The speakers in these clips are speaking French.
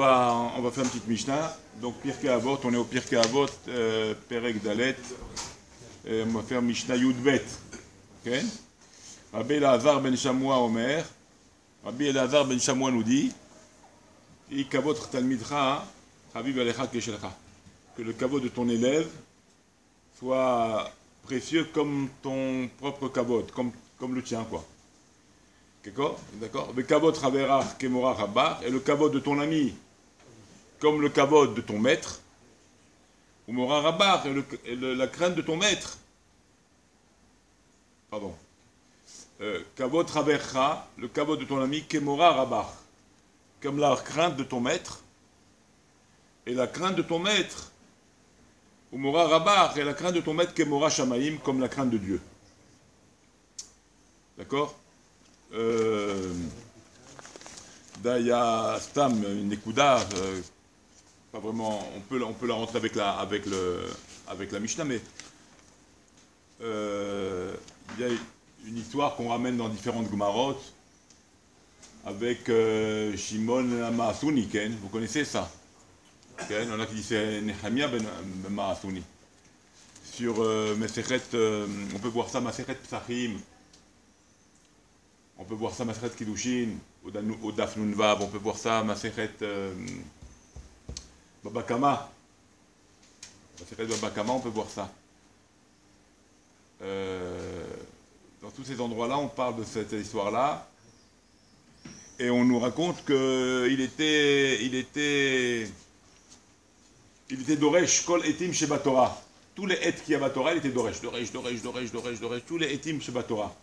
on va faire une petite Mishnah. Donc Pirkei Avot, on est au Pirkei Avot, Perek Dalet. On va faire Mishnah Yudbet. Okay? Rabbi Elazar ben Shamoua Omer. Rabbi Elazar ben Shamoua nous dit I kavot talmidcha chaviv alecha keshelcha. Que le kavod de ton élève soit précieux comme ton propre kavod, comme le tien, quoi. D'accord? Le kavod raverach kemora rabar, et le kavod de ton ami comme le kavod de ton maître, ou mora rabar, et la crainte de ton maître. Pardon. Kavod ravercha, le kavod de ton ami kemora rabar, comme la crainte de ton maître, et la crainte de ton maître, ou mora rabar, et la crainte de ton maître kemora shamaim, comme la crainte de Dieu. D'accord? Là, il y a Stam, une Nekuda, pas vraiment, on peut la rentrer avec la Mishnah, mais il y a une histoire qu'on ramène dans différentes Gemarot avec Shimon Maasuni, vous connaissez ça? Il y en a qui disent c'est Nehemia ben Maasuni. Sur Mesechet, on peut voir ça, Mesechet Psachim. On peut voir ça Masechet Kiddushin, au Daf Nun Vav, on peut voir ça Masechet Baba Kama. Masechet Baba Kama, on peut voir ça. Dans tous ces endroits-là, on parle de cette histoire-là. Et on nous raconte qu'il était Doresh, Kol Etim Sheba Torah. Tous les Et qui y a Torah, il était Doresh. Tous les Etim Sheba Torah.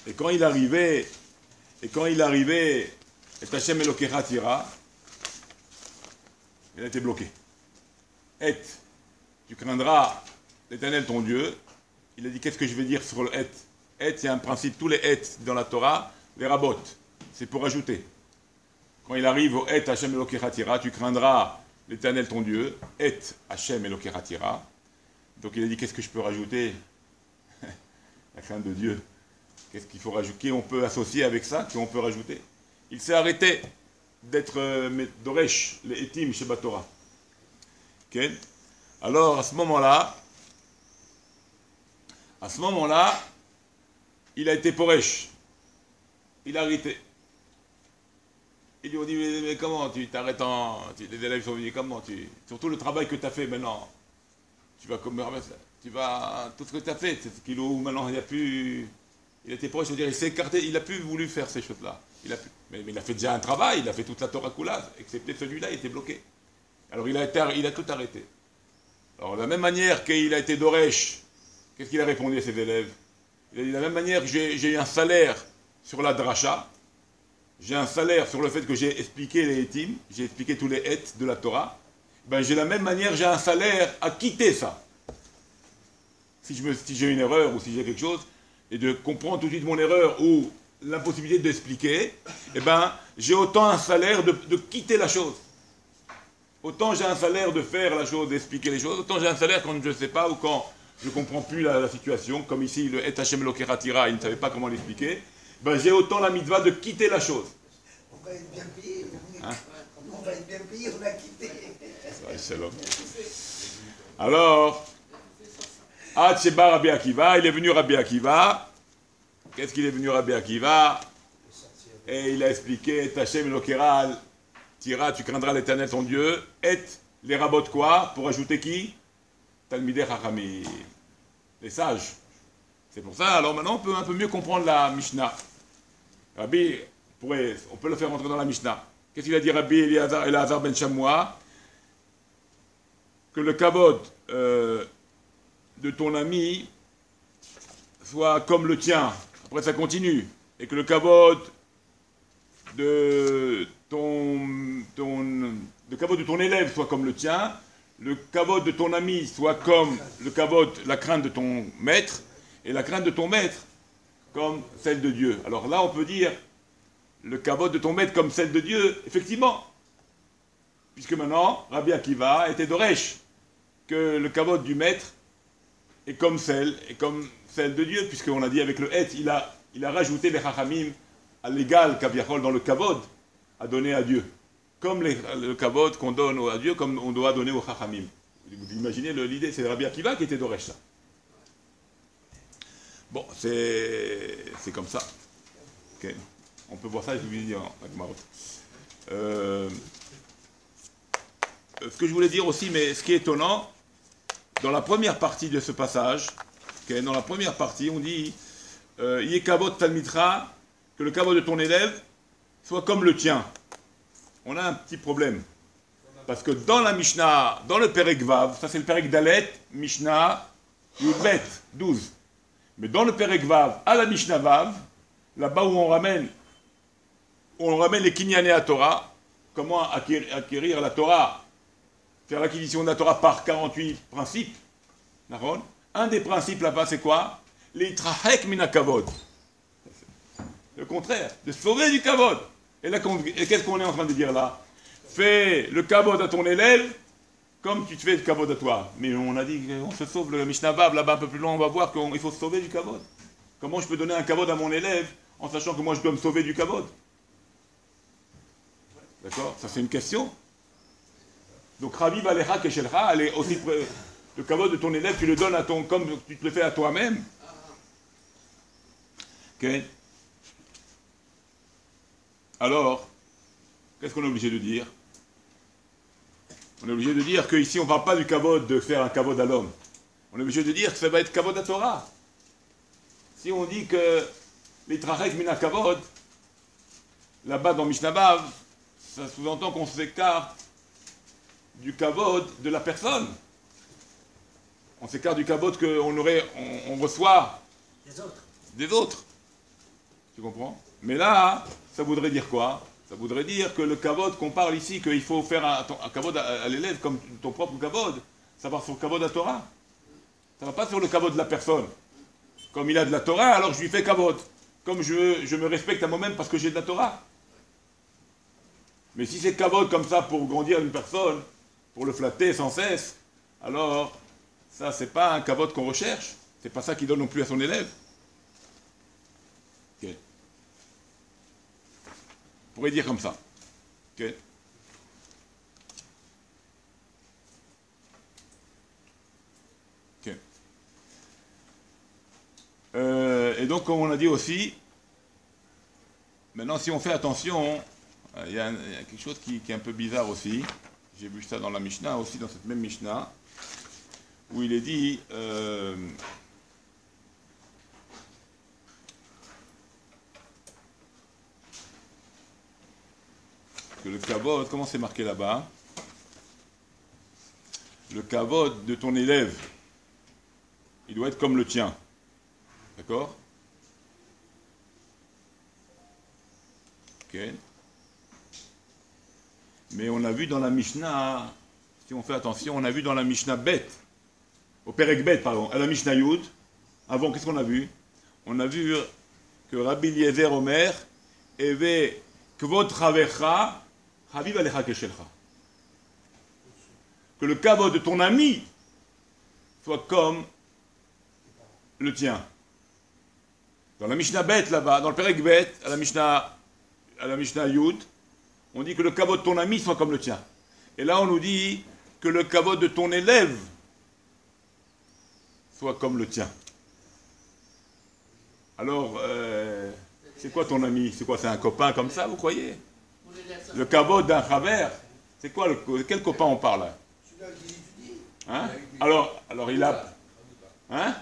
Et quand il arrivait, et Hashem Elokecha Tira, il a été bloqué. Et, tu craindras l'Éternel ton Dieu. Il a dit, qu'est-ce que je vais dire sur le Et? Et, c'est un principe, tous les Et dans la Torah, les rabot, c'est pour ajouter. Quand il arrive au Et Hashem Elokecha Tira, tu craindras l'Éternel ton Dieu. Et Hashem Elokecha Tira. Donc il a dit, qu'est-ce que je peux rajouter? La crainte de Dieu. Qu'est-ce qu'il faut rajouter? Qui on peut associer avec ça? Qui on peut rajouter? Il s'est arrêté d'être Doresh, les Etim Sheba Torah. Okay? Alors, à ce moment-là, il a été Poresh. Il a arrêté. Ils lui ont dit, mais comment tu t'arrêtes les élèves sont venus, comment surtout le travail que tu as fait maintenant, tu vas tout ce que tu as fait, c'est ce qu'il ou maintenant il n'y a plus... Il était proche, c'est-à-dire il s'est écarté, il n'a plus voulu faire ces choses-là. Mais il a fait déjà un travail, il a fait toute la Torah Kula, excepté celui-là, il était bloqué. Alors il a tout arrêté. Alors de la même manière qu'il a été Doresh, qu'est-ce qu'il a répondu à ses élèves? Il a dit de la même manière que j'ai eu un salaire sur la dracha, j'ai un salaire sur le fait que j'ai expliqué les etim, j'ai expliqué tous les et de la Torah, ben j'ai la même manière, j'ai un salaire à quitter ça. Si j'ai une erreur ou si j'ai quelque chose, et de comprendre tout de suite mon erreur ou l'impossibilité d'expliquer, eh ben, j'ai autant un salaire de quitter la chose. Autant j'ai un salaire de faire la chose, d'expliquer les choses, autant j'ai un salaire quand je ne sais pas ou quand je ne comprends plus la situation, comme ici le Et Hashem Elokecha Tira, il ne savait pas comment l'expliquer, ben, j'ai autant la mitzvah de quitter la chose. On va être bien payé. Hein? On va être bien payé, on a quitté. C'est l'homme. Alors, Sheba Rabbi Akiva, il est venu Rabbi Akiva. Qu'est-ce qu'il est venu Rabbi Akiva? Et il a expliqué, Hashem Elokecha Tira, tu craindras l'Éternel ton Dieu. Et les rabots quoi? Pour ajouter qui? Talmidei Chachamim, les sages. C'est pour ça, alors maintenant on peut un peu mieux comprendre la Mishnah. Rabbi, on peut le faire rentrer dans la Mishnah. Qu'est-ce qu'il a dit Rabbi Elazar ben Shamoua? Que le kavod de ton ami soit comme le tien. Après ça continue. Et que le kavod de ton élève soit comme le tien. Le kavod de ton ami soit comme le kavod, la crainte de ton maître. Et la crainte de ton maître comme celle de Dieu. Alors là on peut dire le kavod de ton maître comme celle de Dieu, effectivement. Puisque maintenant, Rabbi Akiva était Doresh. Que le kavod du maître est comme celle de Dieu, puisqu'on a dit avec le Et, il a rajouté les Chachamim à l'égal, Kaviachol, dans le kavod, à donner à Dieu. Comme le kavod qu'on donne à Dieu, comme on doit donner au chachamim. Vous imaginez l'idée, c'est Rabbi Akiva qui était d'Oresh ça. Bon, c'est comme ça. Okay. On peut voir ça, je vous dis en Maroc. Ce que je voulais dire aussi, mais ce qui est étonnant, dans la première partie de ce passage, okay, dans la première partie, on dit Yé kavod talmitra, que le kavod de ton élève soit comme le tien. On a un petit problème. Parce que dans la Mishnah, dans le Perek Vav, ça c'est le Perek Dalet, Mishnah, Yudbet, 12. Mais dans le Perek Vav, à la Mishnah Vav, là-bas où on ramène les Kinyanei à Torah, comment acquérir la Torah, faire l'acquisition de la Torah par 48 principes. Un des principes là-bas, c'est quoi? Les Trahek mina kavod. Le contraire, de sauver du kavod. Et là, qu'est-ce qu'on est en train de dire là? Fais le kavod à ton élève comme tu te fais le kavod à toi. Mais on a dit qu'on se sauve, le Mishnah Vav, là-bas un peu plus loin, on va voir qu'il faut se sauver du kavod. Comment je peux donner un kavod à mon élève en sachant que moi je dois me sauver du kavod? D'accord? Ça c'est une question. Donc Rabbi Balecha Keshelcha, elle est aussi le kavod de ton élève, tu le donnes à ton, comme tu te le fais à toi-même. Ok? Alors, qu'est-ce qu'on est obligé de dire? On est obligé de dire qu'ici on ne parle pas du kavod de faire un kavod à l'homme. On est obligé de dire que ça va être kavod à Torah. Si on dit que les trachek mina kavod, là-bas dans Mishnah Bav, ça sous-entend qu'on s'écarte du kavod de la personne. On s'écarte du kavod qu'on reçoit des autres. Tu comprends? Mais là, ça voudrait dire quoi? Ça voudrait dire que le kavod qu'on parle ici, qu'il faut faire un kavod à l'élève comme ton propre kavod, ça va sur le kavod à Torah. Ça ne va pas sur le kavod de la personne. Comme il a de la Torah, alors je lui fais kavod. Comme je me respecte à moi-même parce que j'ai de la Torah. Mais si c'est kavod comme ça pour grandir une personne, pour le flatter sans cesse, alors ça c'est pas un kavod qu'on recherche. C'est pas ça qu'il donne non plus à son élève. Ok. On pourrait dire comme ça. Ok. Ok. Et donc, comme on a dit aussi, maintenant, si on fait attention, il y a quelque chose qui est un peu bizarre aussi. J'ai vu ça dans la Mishnah, aussi dans cette même Mishnah, où il est dit que le kavod, comment c'est marqué là-bas? Le kavod de ton élève, il doit être comme le tien. D'accord? Ok. Mais on a vu dans la Mishnah, si on fait attention, on a vu dans la Mishnah Bet, au Perek Bet, pardon, à la Mishnah Yud, avant, qu'est-ce qu'on a vu? On a vu que Rabbi Eliezer Omer, Eve Kvod Chavecha, Habib Alecha Keshelcha. Que le kavod de ton ami soit comme le tien. Dans la Mishnah Bet là-bas, dans le Perek Bet, à la Mishnah Yud, on dit que le kavod de ton ami soit comme le tien. Et là on nous dit que le kavod de ton élève soit comme le tien. Alors, c'est quoi ton ami? C'est quoi? C'est un copain comme ça, vous croyez? Le kavod d'un chaver, c'est quoi? Quel copain on parle là? Celui-là qui étudie. Hein? Alors il a... Hein?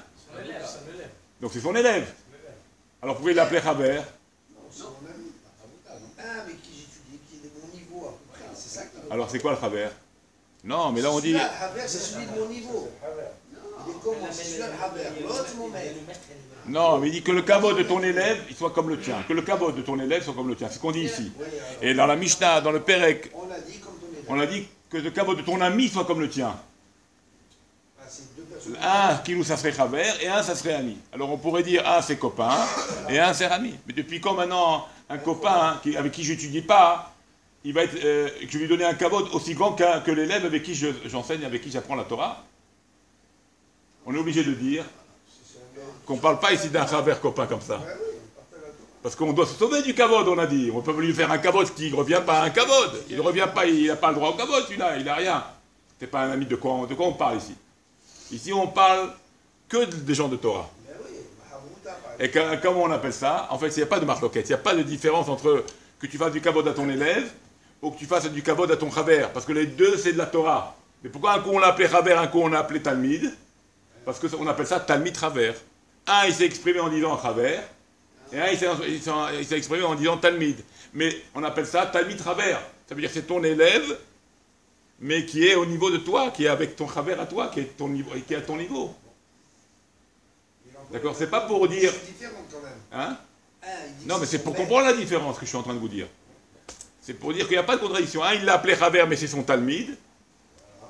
Donc c'est son élève. Alors vous pouvez l'appeler chaver. Non, c'est mon ami. Un avec qui j'étudie, qui est de mon niveau à peu près. C'est ça qui me... Alors c'est quoi le chaver? Non, mais là on dit... Celui-là, le Haver, c'est celui de mon niveau. Il est comme moi, c'est celui-là le Haver. L'autre, c'est mon maître. Non, mais il dit que le kavod de ton élève, il soit comme le tien. Que le kavod de ton élève soit comme le tien. C'est ce qu'on dit ici. Et dans la Mishnah, dans le Perek, On a dit comme ton élève. on a dit que le kavod de ton ami soit comme le tien. Ah, c'est deux personnes. Un, qui nous, ça serait chaver, et un, ça serait ami. Alors on pourrait dire, un, c'est copain, et un, c'est ami. Mais depuis quand maintenant, un copain avec qui je n'étudie pas, il va être, que je vais lui donner un kavod aussi grand que l'élève avec qui j'enseigne, avec qui j'apprends la Torah? On est obligé de dire qu'on ne parle pas ici d'un chaver copain comme ça. Ah oui, on partage la Torah. Parce qu'on doit se sauver du kavod, on a dit. On ne peut pas lui faire un kavod qui ne revient pas à un kavod. Il ne revient pas, il n'a pas le droit au kavod, celui-là, il n'a rien. C'est pas un ami de quoi on parle ici. Ici, on parle que des gens de Torah. Mais oui, Mahavruta, par Et comment on appelle ça? En fait, il n'y a pas de marloquette, il n'y a pas de différence entre que tu fasses du kavod à ton élève ou que tu fasses du kavod à ton chaver. Parce que les deux, c'est de la Torah. Mais pourquoi un coup on l'a appelé chaver, un coup on l'a appelé talmid? Parce qu'on appelle ça talmid chaver. Un, il s'est exprimé en disant chaver, et un, il s'est exprimé en disant talmid. Mais on appelle ça talmid chaver. Ça veut dire que c'est ton élève, mais qui est au niveau de toi, qui est avec ton chaver à toi, qui est, qui est à ton niveau. D'accord? C'est pas pour dire... C'est différent quand même. Hein? Il dit Non, mais c'est son pour maître. comprendre la différence que je suis en train de vous dire. C'est pour dire qu'il n'y a pas de contradiction. Un, il l'a appelé chaver, mais c'est son talmid,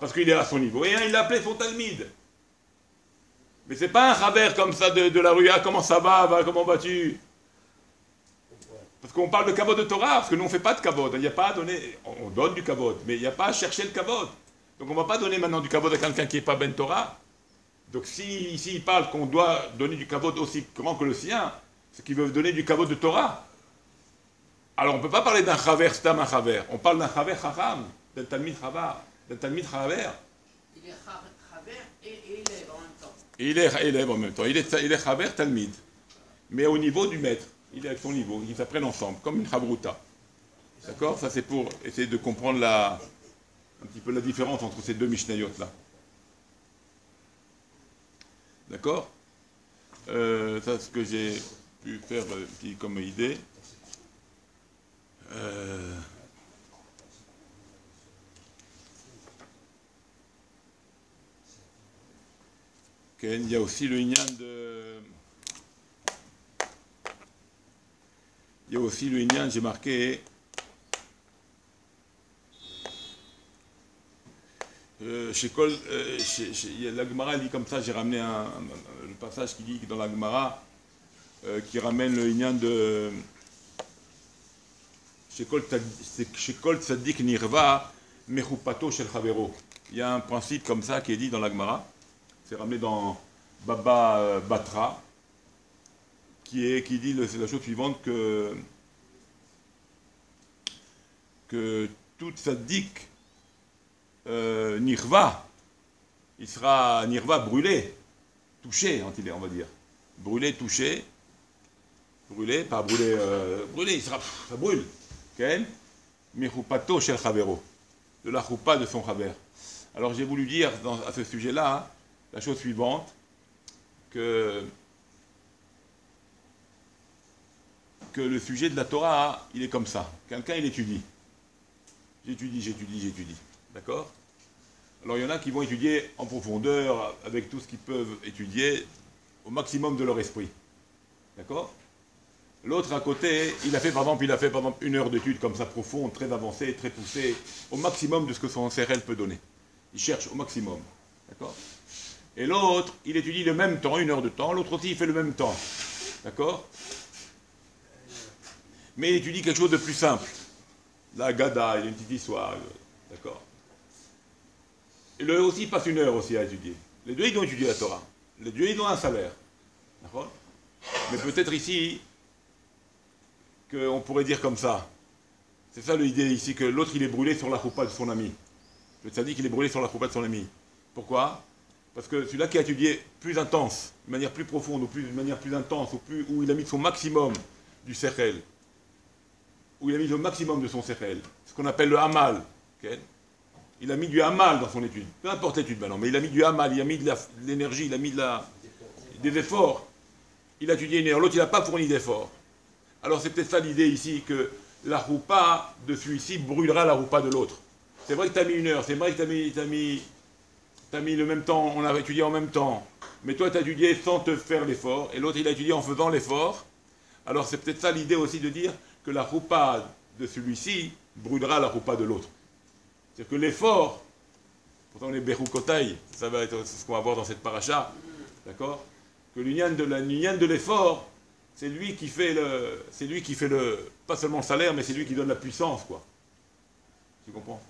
parce qu'il est à son niveau. Et un, il l'a appelé son talmid. Mais c'est pas un chaver comme ça de la rue. Ah, comment ça va, comment vas-tu? Parce qu'on parle de kavod de Torah, parce que nous on ne fait pas de kavod. Il n'y a pas à donner. On donne du kavod, mais il n'y a pas à chercher le kavod. Donc on ne va pas donner maintenant du kavod à quelqu'un qui n'est pas ben Torah. Donc si ici il parle qu'on doit donner du kavod aussi grand que le sien, c'est qu'il veut donner du kavod de Torah. Alors on ne peut pas parler d'un chaver stam un chaver. On parle d'un chaver chacham, d'un talmid chavar, d'un talmid chaver. Il est chaver et élève en même temps. Et il est élève en même temps. Il est chaver talmid. Mais au niveau du maître. Il est avec son niveau. Ils s'apprennent ensemble, comme une chavruta. D'accord? Ça c'est pour essayer de comprendre un petit peu la différence entre ces deux mishnayot là. D'accord? Ça c'est ce que j'ai pu faire comme idée. Il y a aussi le inyan de... Il y a aussi le inyan, j'ai marqué... la Gemara dit comme ça, j'ai ramené le passage qui dit dans la Gemara, qui ramène le inyan de... Shekol tzadik nirva mechupato shel chavero. Il y a un principe comme ça qui est dit dans la Gemara. C'est ramené dans Baba Batra, qui dit la chose suivante, que tout tzaddik nirva, il sera nirva brûlé, touché, on va dire. Brûlé, touché, brûlé, pas brûlé, brûlé, ça brûle. Mechupato shel chavero, de la choupa de son chaver. Alors j'ai voulu dire à ce sujet-là, la chose suivante, que le sujet de la Torah, il est comme ça. Quelqu'un, il étudie. J'étudie. D'accord? Alors il y en a qui vont étudier en profondeur, avec tout ce qu'ils peuvent étudier, au maximum de leur esprit. D'accord? L'autre à côté, il a fait par exemple une heure d'étude comme ça profonde, très avancée, très poussée, au maximum de ce que son CRL peut donner. Il cherche au maximum. D'accord? Et l'autre, il étudie le même temps, une heure de temps, l'autre aussi il fait le même temps. D'accord? Mais il étudie quelque chose de plus simple. La Gada, il y a une petite histoire. D'accord? Et le aussi passe une heure aussi à étudier. Les deux, ils ont étudié la Torah. Les deux, ils ont un salaire. D'accord? Mais peut-être ici, qu'on pourrait dire comme ça. C'est ça l'idée ici, que l'autre, il est brûlé sur la choupa de son ami. Le tzaddik, il est brûlé sur la choupa de son ami. Pourquoi? Parce que celui-là qui a étudié plus intense, de manière plus profonde, ou de manière plus intense, où il a mis son maximum du sechel, où il a mis le maximum de son sechel, ce qu'on appelle le hamal. Okay? Il a mis du hamal dans son étude. Peu importe l'étude maintenant, mais il a mis du hamal, il a mis de l'énergie, il a mis des efforts. Il a étudié une heure, l'autre il n'a pas fourni d'efforts. Alors c'est peut-être ça l'idée ici, que la roupa de celui-ci brûlera la roupa de l'autre. C'est vrai que tu as mis une heure, c'est vrai que tu as mis le même temps, on a étudié en même temps, mais toi tu as étudié sans te faire l'effort, et l'autre il a étudié en faisant l'effort. Alors c'est peut-être ça l'idée aussi de dire que la roupa de celui-ci brûlera la roupa de l'autre. C'est-à-dire que l'effort, pourtant les Berukotai, ça va être ce qu'on va voir dans cette paracha, d'accord? Que l'union de l'effort, c'est lui qui fait pas seulement le salaire, mais c'est lui qui donne la puissance, quoi. Tu comprends?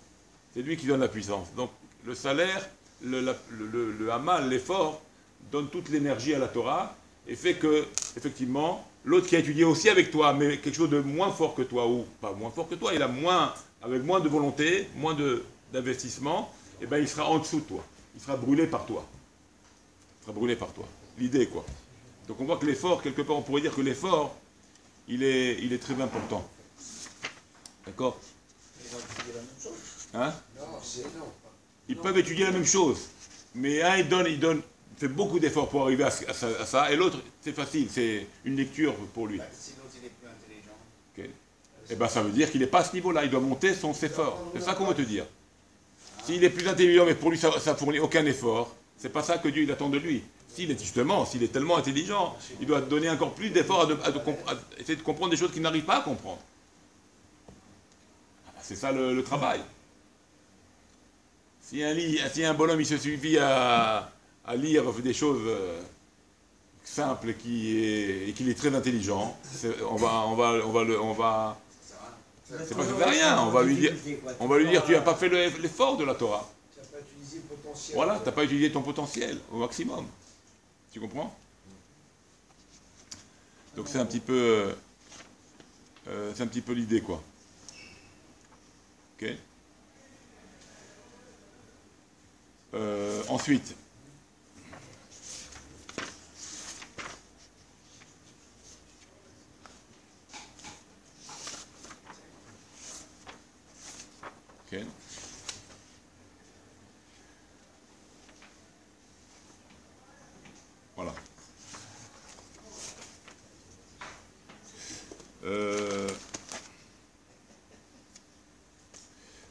C'est lui qui donne la puissance. Donc le salaire, le hamal, l'effort, donne toute l'énergie à la Torah et fait que, effectivement, l'autre qui a étudié aussi avec toi, mais quelque chose de moins fort que toi, ou pas moins fort que toi, il a moins, avec moins de volonté, moins d'investissement, et ben il sera en dessous de toi. Il sera brûlé par toi. Il sera brûlé par toi. L'idée, quoi. Donc on voit que l'effort, quelque part, on pourrait dire que l'effort, il est très important. D'accord? Ils ont étudié la même chose. Hein? Non. Ils peuvent étudier la même chose, mais un, il fait beaucoup d'efforts pour arriver à ça, et l'autre, c'est facile, c'est une lecture pour lui. Si l'autre il est plus intelligent. Okay. Et bien ça veut dire qu'il n'est pas à ce niveau-là, il doit monter son effort. C'est ça qu'on veut te dire. S'il est plus intelligent, mais pour lui ça ne fournit aucun effort, c'est pas ça que Dieu il attend de lui. S'il est tellement intelligent, il doit donner encore plus d'efforts à essayer de comprendre des choses qu'il n'arrive pas à comprendre. C'est ça le travail. Si un bonhomme il se suffit à lire des choses simples et qu'il est très intelligent, on va c'est pas que ça sert à rien, on va lui dire tu n'as pas fait l'effort de la Torah. Tu n'as pas utilisé le potentiel. Voilà, tu n'as pas utilisé ton potentiel au maximum. Tu comprends? Donc c'est un petit peu l'idée, quoi. Ok. Ensuite, ok. Voilà.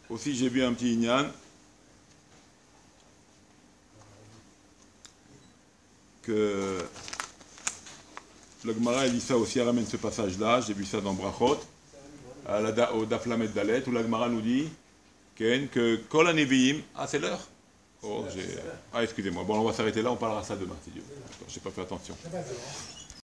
Aussi, j'ai vu un petit Inyan que le Gemara dit ça aussi, elle ramène ce passage-là, j'ai vu ça dans Brachot, au Daf Lamed Dalet, où la Gemara nous dit que Kol HaNeviim, c'est l'heure. Excusez-moi, bon on va s'arrêter là, on parlera ça demain, si Dieu. Je n'ai pas fait attention.